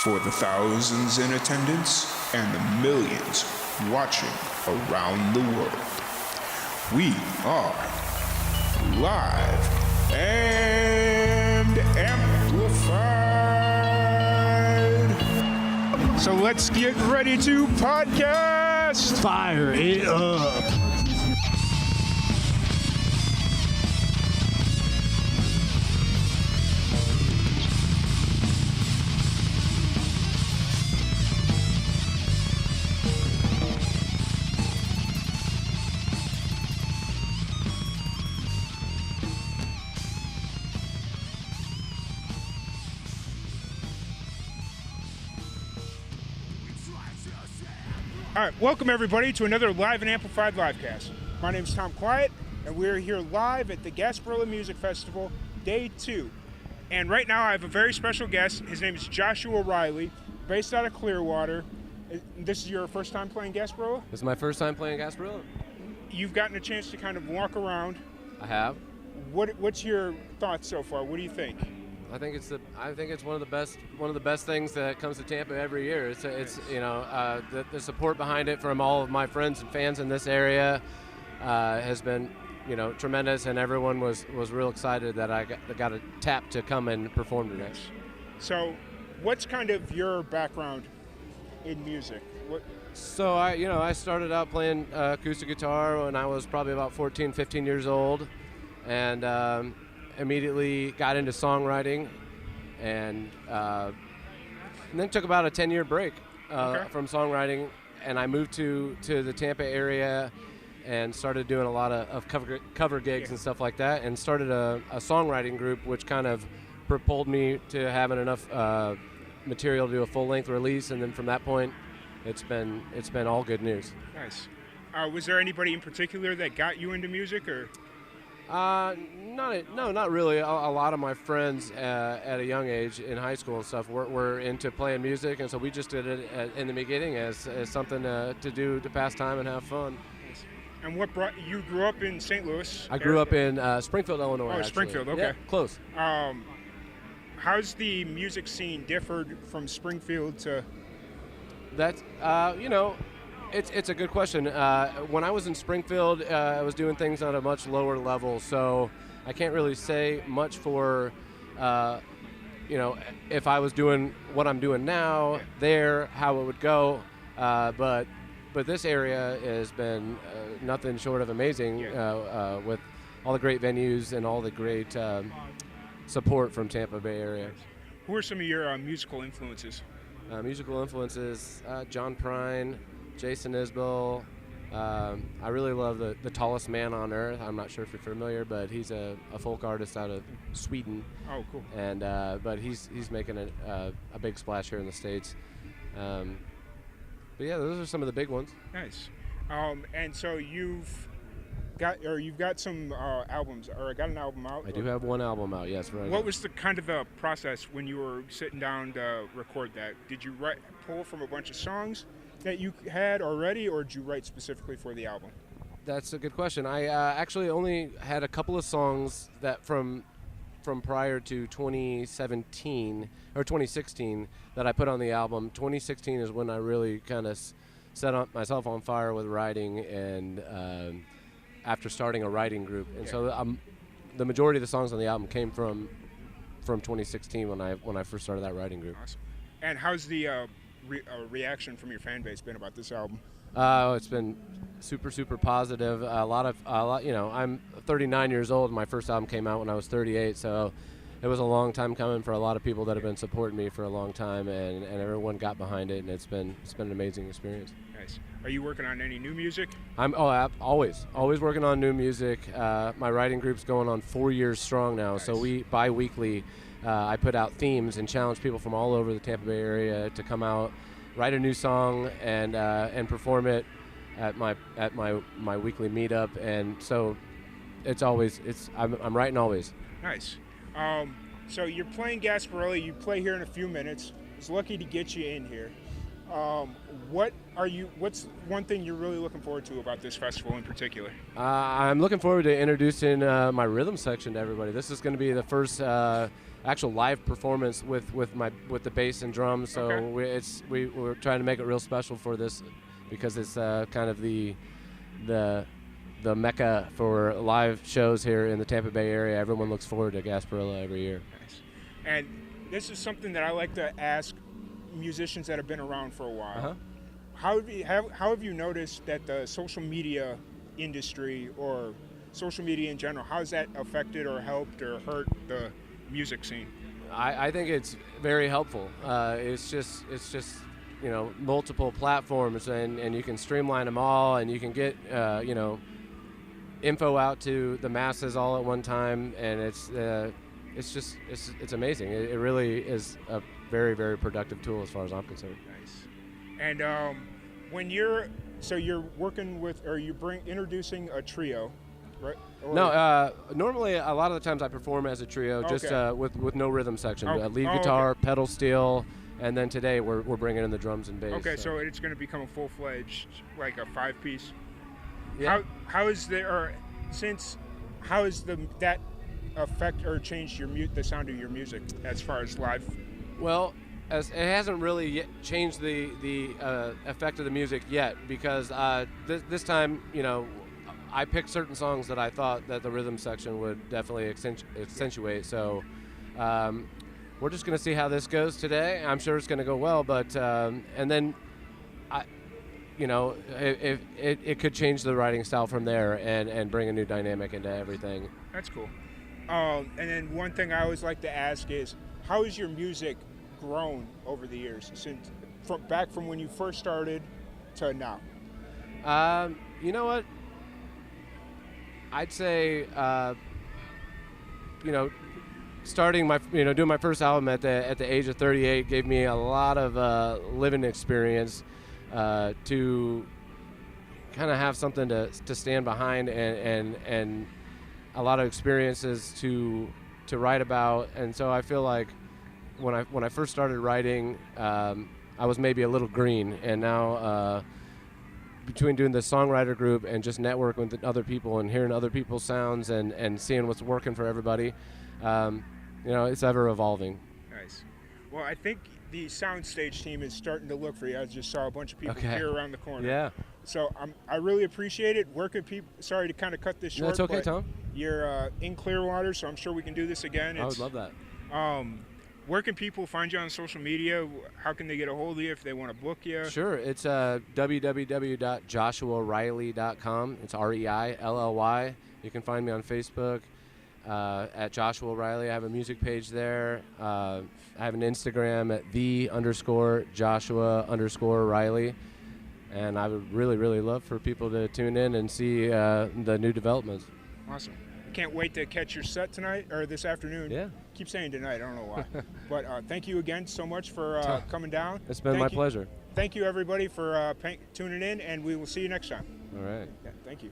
For the thousands in attendance and the millions watching around the world, we are live and amplified. So let's get ready to podcast. Fire it up. All right, welcome everybody to another Live and Amplified Livecast. My name is Tom Quiet, and we're here live at the Gasparilla Music Festival, Day 2. And right now I have a very special guest. His name is Joshua Reilly, based out of Clearwater. This is your first time playing Gasparilla? This is my first time playing Gasparilla. You've gotten a chance to kind of walk around. I have. What's your thoughts so far? What do you think? I think it's one of the best things that comes to Tampa every year. It's the support behind it from all of my friends and fans in this area has been tremendous, and everyone was real excited that I got a tap to come and perform today. So, what's kind of your background in music? So I started out playing acoustic guitar when I was probably about 14, 15 years old, and immediately got into songwriting, and then took about a 10-year break from songwriting, and I moved to the Tampa area and started doing a lot of cover gigs and stuff like that, and started a songwriting group, which kind of propelled me to having enough material to do a full-length release, and then from that point it's been all good news. Nice. Was there anybody in particular that got you into music, or? Not really. A lot of my friends at a young age in high school and stuff were into playing music, and so we just did it in the beginning as something to do to pass time and have fun. And what brought you? Grew up in St. Louis? I grew up in Springfield, Illinois. Oh, actually. Springfield. Okay. Yeah, close. How's the music scene differed from Springfield to? That's It's a good question. When I was in Springfield, I was doing things on a much lower level, so I can't really say much for, if I was doing what I'm doing now there, how it would go. But this area has been nothing short of amazing with all the great venues and all the great support from Tampa Bay area. Who are some of your musical influences? Musical influences, John Prine, Jason Isbell. I really love the Tallest Man on Earth. I'm not sure if you're familiar, but he's a folk artist out of Sweden. Oh, cool. And but he's making a big splash here in the States. But yeah, those are some of the big ones. Nice. And so you've got some albums, or got an album out? I do have one album out, yes. Right. What was the kind of the process when you were sitting down to record that? Did you pull from a bunch of songs that you had already, or did you write specifically for the album? That's a good question. I actually only had a couple of songs that from prior to 2017 or 2016 that I put on the album. 2016 is when I really kind of set myself on fire with writing, and after starting a writing group. And so the majority of the songs on the album came from 2016 when I first started that writing group. Awesome. And how's the reaction from your fan base been about this album? It's been super positive. A lot. I'm 39 years old. My first album came out when I was 38, so it was a long time coming for a lot of people that have been supporting me for a long time, and everyone got behind it, and it's been an amazing experience. Nice. Are you working on any new music? I'm always working on new music. My writing group's going on 4 years strong now. Nice. So we bi-weekly I put out themes and challenge people from all over the Tampa Bay area to come out, write a new song, and perform it at my weekly meetup. And so I'm writing always. Nice. So you're playing Gasparilla. You play here in a few minutes. It's lucky to get you in here. What's one thing you're really looking forward to about this festival in particular? I'm looking forward to introducing my rhythm section to everybody. This is going to be the first actual live performance with the bass and drums. So Okay. we're trying to make it real special for this, because it's kind of the mecca for live shows here in the Tampa Bay area. Everyone looks forward to Gasparilla every year. Nice. And this is something that I like to ask musicians that have been around for a while. Uh-huh. How have you noticed that the social media industry, or social media in general, how has that affected or helped or hurt the music scene? I think it's very helpful. It's just multiple platforms, and you can streamline them all, and you can get info out to the masses all at one time, and it's amazing. It really is a very, very productive tool as far as I'm concerned. Nice. And when you're working with, or introducing a trio, right? Or No, normally a lot of the times I perform as a trio, just Okay. with no rhythm section. Oh, Lead oh, guitar, okay. pedal steel, and then today we're bringing in the drums and bass. Okay, so it's going to become a full-fledged, like a 5-piece. Yeah. How has that affect or changed the sound of your music as far as live? Well, as it hasn't really yet changed the effect of the music yet, because this time, I picked certain songs that I thought that the rhythm section would definitely accentuate. So we're just going to see how this goes today. I'm sure it's going to go well, but and then it could change the writing style from there and bring a new dynamic into everything. That's cool. And then one thing I always like to ask is, how has your music grown over the years, back from when you first started to now? You know what? I'd say, starting doing my first album at the age of 38 gave me a lot of living experience to kind of have something to stand behind, and a lot of experiences to write about. And so I feel like when I first started writing, I was maybe a little green, and now between doing the songwriter group and just networking with other people and hearing other people's sounds and seeing what's working for everybody, it's ever evolving. Nice. Well, I think the soundstage team is starting to look for you. I just saw a bunch of people Okay. here around the corner. Yeah. So I really appreciate it. Where can people? Sorry to kind of cut this short. That's okay, but Tom. You're in Clearwater, so I'm sure we can do this again. I would love that. Where can people find you on social media? How can they get a hold of you if they want to book you? Sure. It's www.joshuareilly.com. It's Reilly. You can find me on Facebook at Joshua Reilly. I have a music page there. I have an Instagram at _Joshua_Reilly. And I would really, really love for people to tune in and see the new developments. Awesome. I can't wait to catch your set tonight, or this afternoon. Yeah. Keep saying tonight, I don't know why. But thank you again so much for coming down. It's been my pleasure. Thank you, everybody, for tuning in, and we will see you next time. All right. Yeah, thank you.